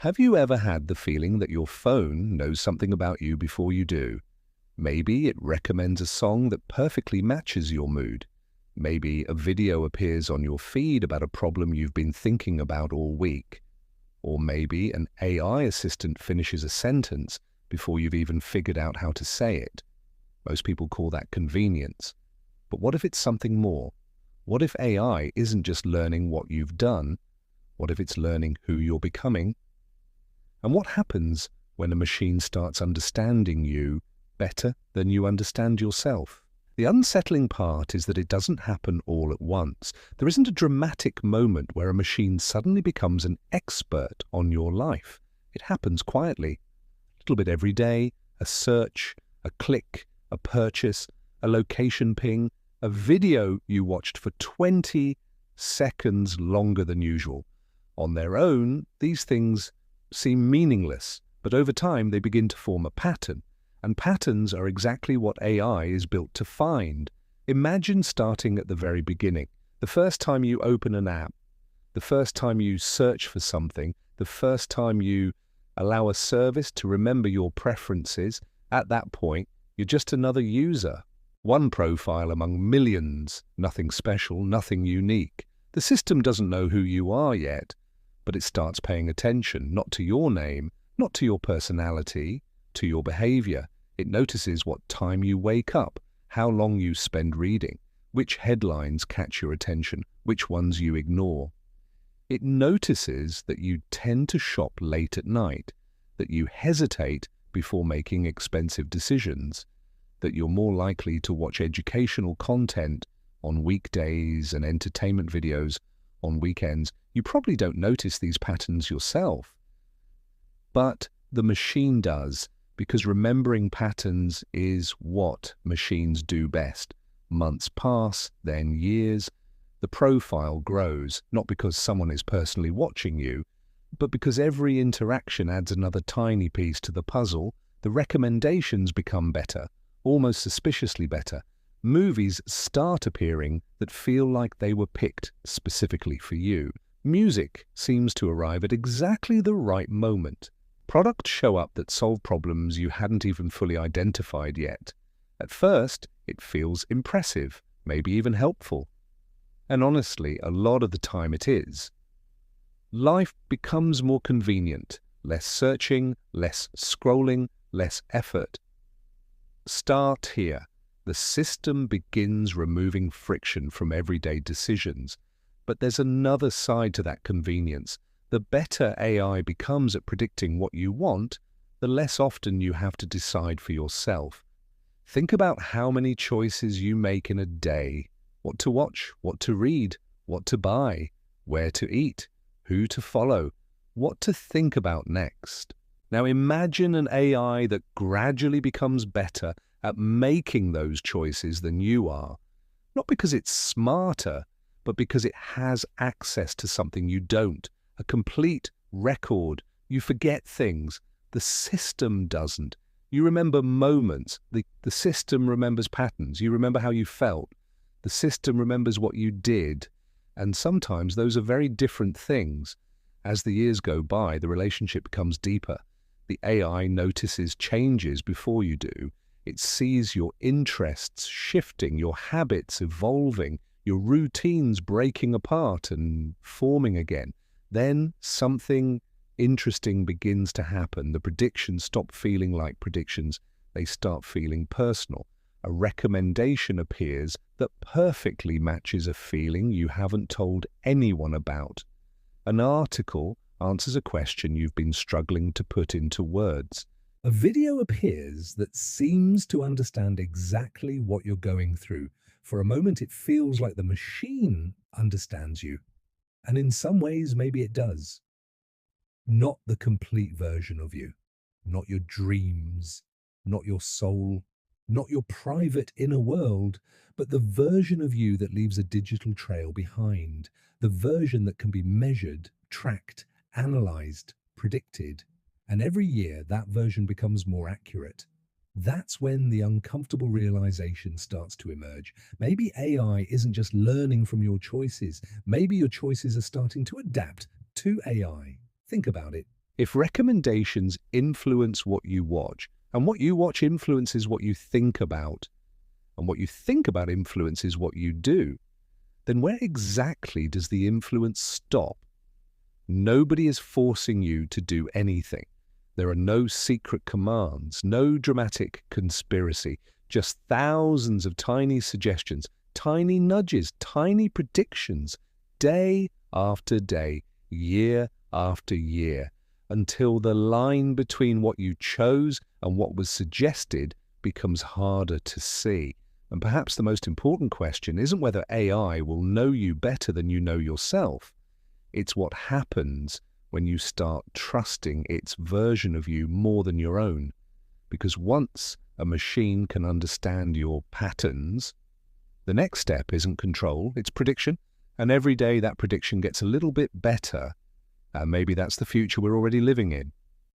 Have you ever had the feeling that your phone knows something about you before you do? Maybe it recommends a song that perfectly matches your mood. Maybe a video appears on your feed about a problem you've been thinking about all week. Or maybe an AI assistant finishes a sentence before you've even figured out how to say it. Most people call that convenience. But what if it's something more? What if AI isn't just learning what you've done? What if it's learning who you're becoming? And what happens when a machine starts understanding you better than you understand yourself? The unsettling part is that it doesn't happen all at once. There isn't a dramatic moment where a machine suddenly becomes an expert on your life. It happens quietly, a little bit every day, a search, a click, a purchase, a location ping, a video you watched for 20 seconds longer than usual. On their own, these things seem meaningless, but over time they begin to form a pattern, and patterns are exactly what AI is built to find. Imagine starting at the very beginning. The first time you open an app, the first time you search for something, the first time you allow a service to remember your preferences. At that point, you're just another user. One profile among millions, nothing special, nothing unique. The system doesn't know who you are yet, but it starts paying attention, not to your name, not to your personality, to your behavior. It notices what time you wake up, how long you spend reading, which headlines catch your attention, which ones you ignore. It notices that you tend to shop late at night, that you hesitate before making expensive decisions, that you're more likely to watch educational content on weekdays and entertainment videos on weekends. You probably don't notice these patterns yourself, but the machine does, because remembering patterns is what machines do best. Months pass, then years. The profile grows, not because someone is personally watching you, but because every interaction adds another tiny piece to the puzzle. The recommendations become better, almost suspiciously better. Movies start appearing that feel like they were picked specifically for you. Music seems to arrive at exactly the right moment. Products show up that solve problems you hadn't even fully identified yet. At first, it feels impressive, maybe even helpful. And honestly, a lot of the time it is. Life becomes more convenient, less searching, less scrolling, less effort. Start here. The system begins removing friction from everyday decisions. But there's another side to that convenience. The better AI becomes at predicting what you want, the less often you have to decide for yourself. Think about how many choices you make in a day. What to watch, what to read, what to buy, where to eat, who to follow, what to think about next. Now imagine an AI that gradually becomes better at making those choices than you are. Not because it's smarter, but because it has access to something you don't. A complete record. You forget things. The system doesn't. You remember moments. The system remembers patterns. You remember how you felt. The system remembers what you did. And sometimes those are very different things. As the years go by, the relationship becomes deeper. The AI notices changes before you do. It sees your interests shifting, your habits evolving, your routines breaking apart and forming again. Then something interesting begins to happen. The predictions stop feeling like predictions. They start feeling personal. A recommendation appears that perfectly matches a feeling you haven't told anyone about. An article answers a question you've been struggling to put into words. A video appears that seems to understand exactly what you're going through. For a moment, it feels like the machine understands you. And in some ways, maybe it does. Not the complete version of you. Not your dreams. Not your soul. Not your private inner world. But the version of you that leaves a digital trail behind. The version that can be measured, tracked, analyzed, predicted. And every year, that version becomes more accurate. That's when the uncomfortable realization starts to emerge. Maybe AI isn't just learning from your choices. Maybe your choices are starting to adapt to AI. Think about it. If recommendations influence what you watch, and what you watch influences what you think about, and what you think about influences what you do, then where exactly does the influence stop? Nobody is forcing you to do anything. There are no secret commands, no dramatic conspiracy, just thousands of tiny suggestions, tiny nudges, tiny predictions, day after day, year after year, until the line between what you chose and what was suggested becomes harder to see. And perhaps the most important question isn't whether AI will know you better than you know yourself. It's what happens when you start trusting its version of you more than your own. Because once a machine can understand your patterns, the next step isn't control, it's prediction. And every day that prediction gets a little bit better. And maybe that's the future we're already living in.